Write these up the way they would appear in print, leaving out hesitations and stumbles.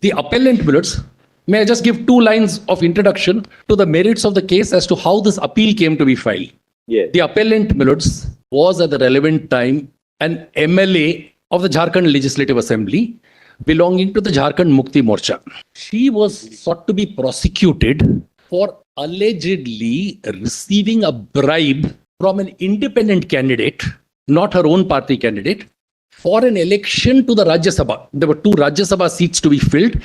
The appellant minutes, may I just give 2 lines of introduction to the merits of the case as to how this appeal came to be filed. Yes. The appellant minutes was at the relevant time an MLA of the Jharkhand Legislative Assembly belonging to the Jharkhand Mukti Morcha. She was sought to be prosecuted for allegedly receiving a bribe from an independent candidate, not her own party candidate, for an election to the Rajya-Sabha. There were 2 Rajya-Sabha seats to be filled.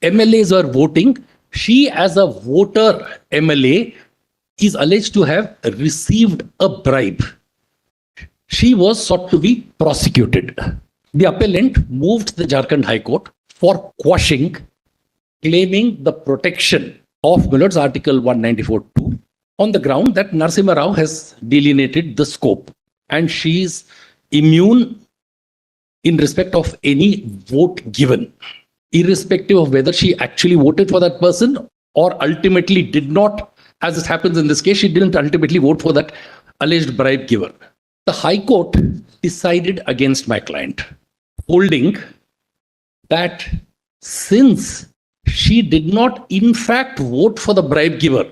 MLAs were voting. She, as a voter MLA, is alleged to have received a bribe. She was sought to be prosecuted. The appellant moved the Jharkhand High Court for quashing, claiming the protection of Millard's Article 194(2) on the ground that Narasimha Rao has delineated the scope and she is immune in respect of any vote given, irrespective of whether she actually voted for that person or ultimately did not. As it happens in this case, she didn't ultimately vote for that alleged bribe giver. The High Court decided against my client, holding that since she did not in fact vote for the bribe giver,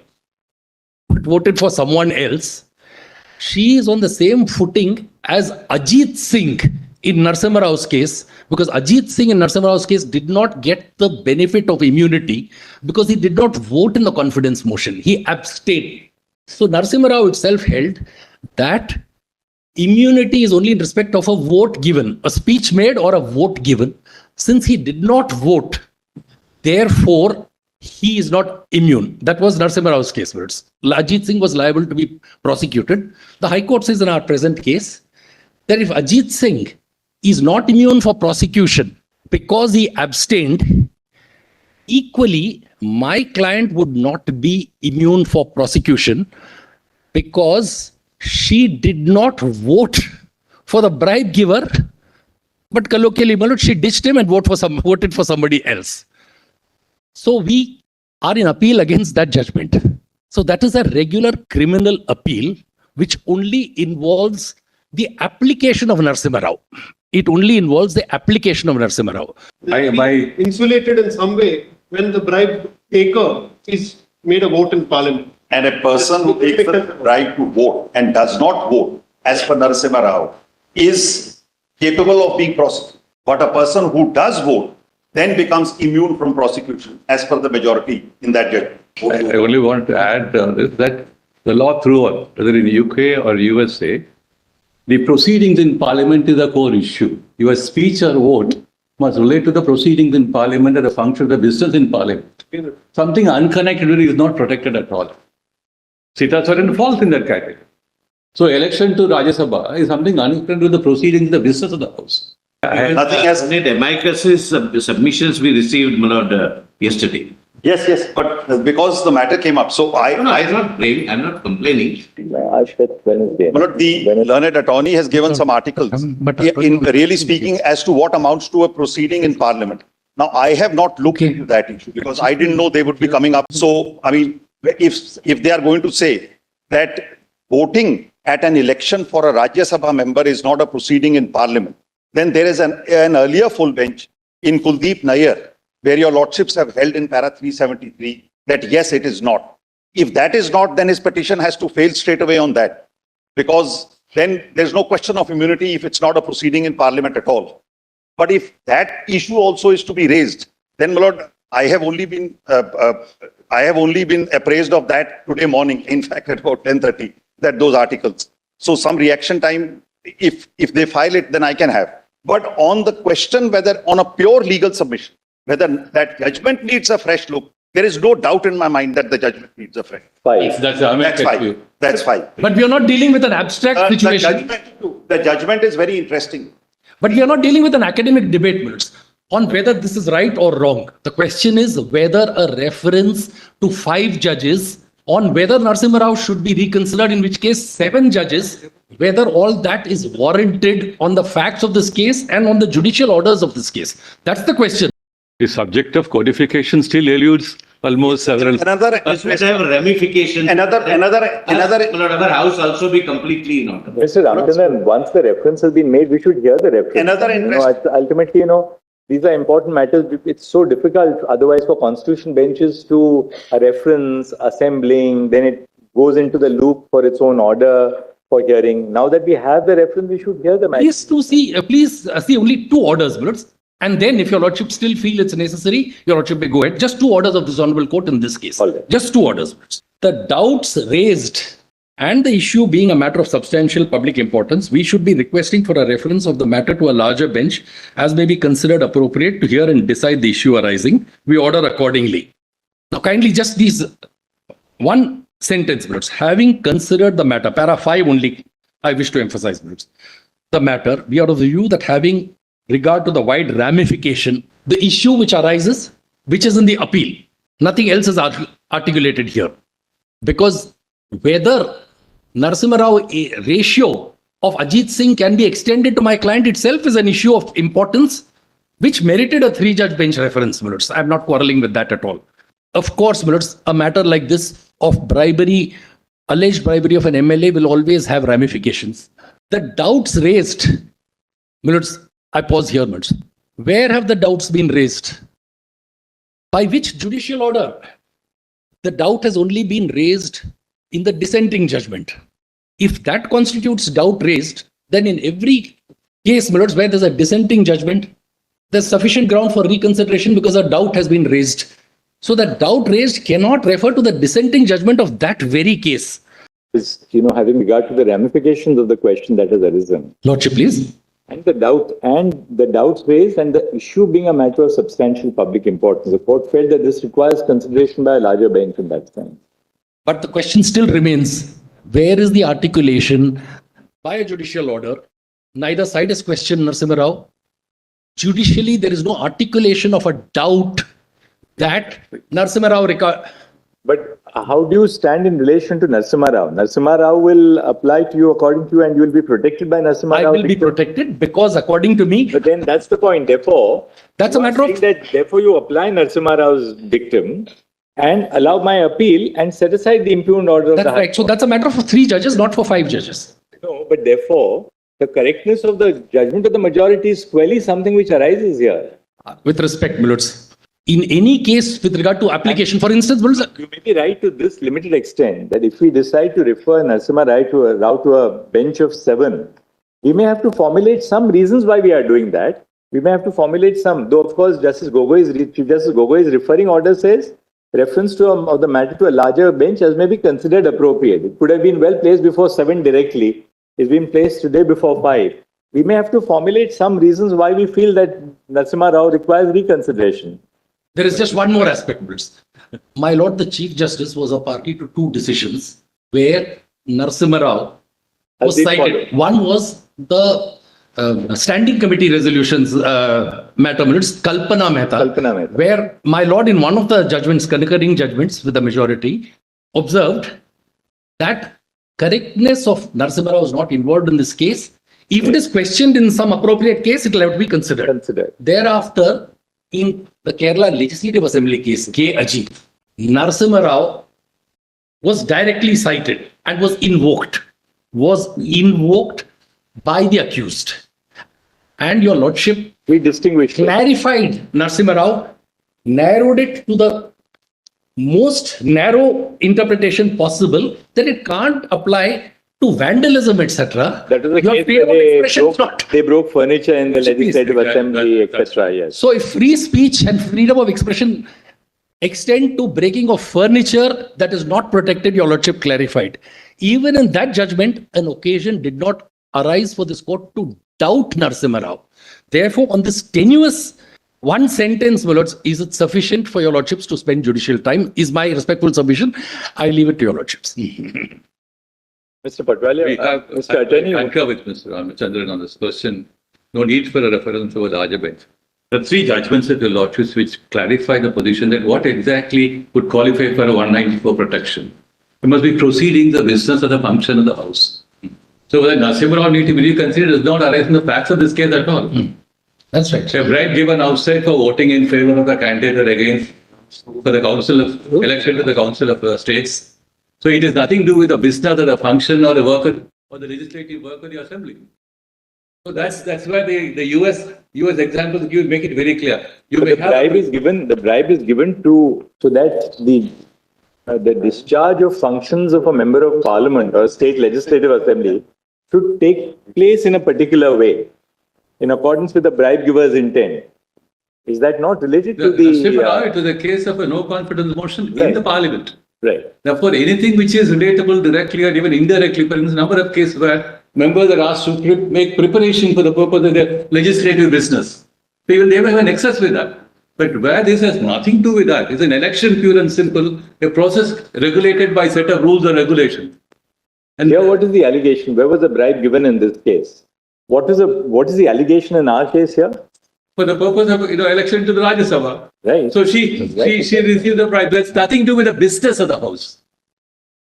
but voted for someone else, she is on the same footing as Ajit Singh in Narasimha Rao's case, because Ajit Singh in Narasimha Rao's case did not get the benefit of immunity because he did not vote in the confidence motion. He abstained. So Narasimha Rao itself held that immunity is only in respect of a vote given, a speech made or a vote given. Since he did not vote, therefore, he is not immune. That was Narasimha Rao's case. Ajit Singh was liable to be prosecuted. The High Court says in our present case that if Ajit Singh is not immune for prosecution because he abstained, equally, my client would not be immune for prosecution because she did not vote for the bribe giver, but colloquially, she ditched him and voted for somebody else. So we are in appeal against that judgment. So that is a regular criminal appeal, which only involves the application of Narasimha Rao. It only involves the application of Narasimha Rao. Insulated in some way when the bribe taker is made a vote in parliament. And a person who takes the right to vote and does not vote, as per Narasimha Rao, is capable of being prosecuted. But a person who does vote then becomes immune from prosecution, as per the majority in that judgment. I only want to add that the law throughout, whether in UK or USA, the proceedings in Parliament is a core issue. Your speech or vote must relate to the proceedings in Parliament and the function of the business in Parliament. Something unconnected with it is not protected at all. Sita-Soren falls in that category. So election to Rajya-Sabha is something unconnected with the proceedings, the business of the House. Nothing has... Amicus's submissions we received, my lord, yesterday. Yes, but because the matter came up, so I'm not complaining. But the learned attorney has given some articles in really speaking as to what amounts to a proceeding in Parliament. Now, I have not looked into that issue because I didn't know they would be coming up. So, I mean, if they are going to say that voting at an election for a Rajya-Sabha member is not a proceeding in Parliament, then there is an earlier full bench in Kuldeep Nair, where your lordships have held in para 373, that yes, it is not. If that is not, then his petition has to fail straight away on that. Because then there's no question of immunity if it's not a proceeding in Parliament at all. But if that issue also is to be raised, then, my lord, I have only been appraised of that today morning, in fact, at about 10:30, that those articles. So some reaction time, if they file it, then I can have. But on the question whether on a pure legal submission, whether that judgment needs a fresh look, there is no doubt in my mind that the judgment needs a fresh look. That's fine. But we are not dealing with an abstract situation. The judgment is very interesting. But we are not dealing with an academic debate, minutes, on whether this is right or wrong. The question is whether a reference to 5 judges on whether Narasimha Rao should be reconsidered, in which case 7 judges, whether all that is warranted on the facts of this case and on the judicial orders of this case. That's the question. The subject of codification still eludes almost several. Another ramification. Another house also be completely not. Mr. Ramachandran, once the reference has been made, we should hear the reference. Another interest. Ultimately, these are important matters. It's so difficult otherwise for constitution benches to reference, assembling, then it goes into the loop for its own order for hearing. Now that we have the reference, we should hear the matter. Please see only 2 orders, Milords. And then if your lordship still feel it's necessary, your lordship may go ahead. Just 2 orders of this honorable court in this case. All right. Just 2 orders. The doubts raised and the issue being a matter of substantial public importance, we should be requesting for a reference of the matter to a larger bench as may be considered appropriate to hear and decide the issue arising. We order accordingly. Now kindly just these one sentence, Milords. Having considered the matter, para 5 only, I wish to emphasize, Milords. The matter, we are of the view that having regard to the wide ramification, the issue which arises, which is in the appeal, nothing else is articulated here. Because whether Narasimha Rao ratio of Ajit Singh can be extended to my client itself is an issue of importance, which merited a 3-judge bench reference, Milords. I'm not quarreling with that at all. Of course, Milords, a matter like this of bribery, alleged bribery of an MLA will always have ramifications. The doubts raised, Milords, I pause here, Milords. Where have the doubts been raised? By which judicial order? The doubt has only been raised in the dissenting judgment. If that constitutes doubt raised, then in every case, Milords, where there's a dissenting judgment, there's sufficient ground for reconsideration because a doubt has been raised. So that doubt raised cannot refer to the dissenting judgment of that very case. Having regard to the ramifications of the question that has arisen. Lordship, please. And the doubts raised and the issue being a matter of substantial public importance. The court felt that this requires consideration by a larger bench in that sense. But the question still remains, where is the articulation by a judicial order? Neither side has questioned Narasimha Rao. Judicially, there is no articulation of a doubt that Narasimha Rao... But how do you stand in relation to Narasimha Rao? Narasimha Rao will apply to you according to you and you will be protected by Narasimha Rao. I will be protected because according to me... But then that's the point. Therefore, that's a matter of... Therefore, you apply Narasimha Rao's dictum and allow my appeal and set aside the impugned order of the High Court. So that's a matter for 3 judges, not for 5 judges. No, but therefore, the correctness of the judgment of the majority is clearly something which arises here. With respect, Milords, in any case with regard to application, for instance, Milords, you may be right to this limited extent that if we decide to refer Narasimha Rao to a bench of 7, we may have to formulate some reasons why we are doing that. We may have to formulate some, though of course Chief Justice Gogoi's referring order says reference of the matter to a larger bench as may be considered appropriate. It could have been well placed before 7 directly. It's been placed today before 5. We may have to formulate some reasons why we feel that Narasimha Rao requires reconsideration. There is just one more aspect, Milords. My Lord, the Chief Justice was a party to 2 decisions where Narasimha Rao was cited. One was the standing committee resolutions matter, Milords, Kalpana Mehta, where my Lord in one of the judgments, concurring judgments with the majority, observed that correctness of Narasimha Rao is not involved in this case. If it is questioned in some appropriate case, it will have to be considered. Thereafter, in the Kerala Legislative Assembly case, K. Ajit, Narasimha Rao was directly cited and was invoked by the accused. And your Lordship, we distinguished, clarified Narasimha Rao, narrowed it to the most narrow interpretation possible, that it can't apply to vandalism, etc. That is the case where they broke furniture in the Legislative Assembly, etc. Yes. So if free speech and freedom of expression extend to breaking of furniture that is not protected, your Lordship clarified. Even in that judgment, an occasion did not arise for this court to doubt Narasimha Rao. Therefore, on this tenuous one sentence, my lords, is it sufficient for your lordships to spend judicial time? Is my respectful submission. I leave it to your lordships. Mr. Patwalia, Mr. Attorney. I concur with Mr. Ramachandran on this question. No need for a reference to a larger bench. The 3 judgments of the lordships which clarify the position that what exactly would qualify for a 194 protection. It must be proceeding the business or the function of the House. So whether Narasimha Rao need to be reconsidered does not arise in the facts of this case at all. That's right. A bribe given outside for voting in favor of the candidate or against for the council of election to the council of states. So it has nothing to do with the business or the function or the work or the legislative work of the assembly. So that's why the US examples give make it very clear. You But may the have bribe is given to, so that the discharge of functions of a member of parliament or state legislative assembly should take place in a particular way, in accordance with the bribe giver's intent. Is that not related to it was a case of a no confidence motion in Right. the parliament. Right. Therefore, anything which is relatable directly or even indirectly, for instance, number of cases where members are asked to make preparation for the purpose of their legislative business. Even they may have an excess with that. But where this has nothing to do with that, it's an election pure and simple, a process regulated by set of rules and regulations. And Here, what is the allegation? Where was the bribe given in this case? What is the allegation in our case here? for the purpose of election to the Rajya-Sabha. Right. So she received the bribe. That's nothing to do with the business of the house.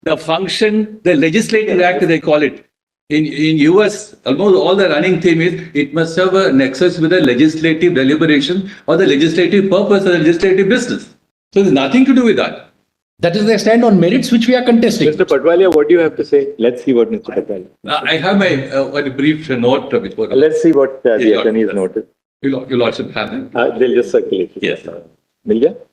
The function, the legislative act, they call it. In US, almost all the running theme is it must have a nexus with the legislative deliberation or the legislative purpose or the legislative business. So there's nothing to do with that. That is the stand on merits which we are contesting. Mr. Patwalia, what do you have to say? Let's see what Mr. Patwalia. I have my one brief note before. Let's see what the attorney has noted. You lordship have it. They'll just circulate it. Yes. Milja?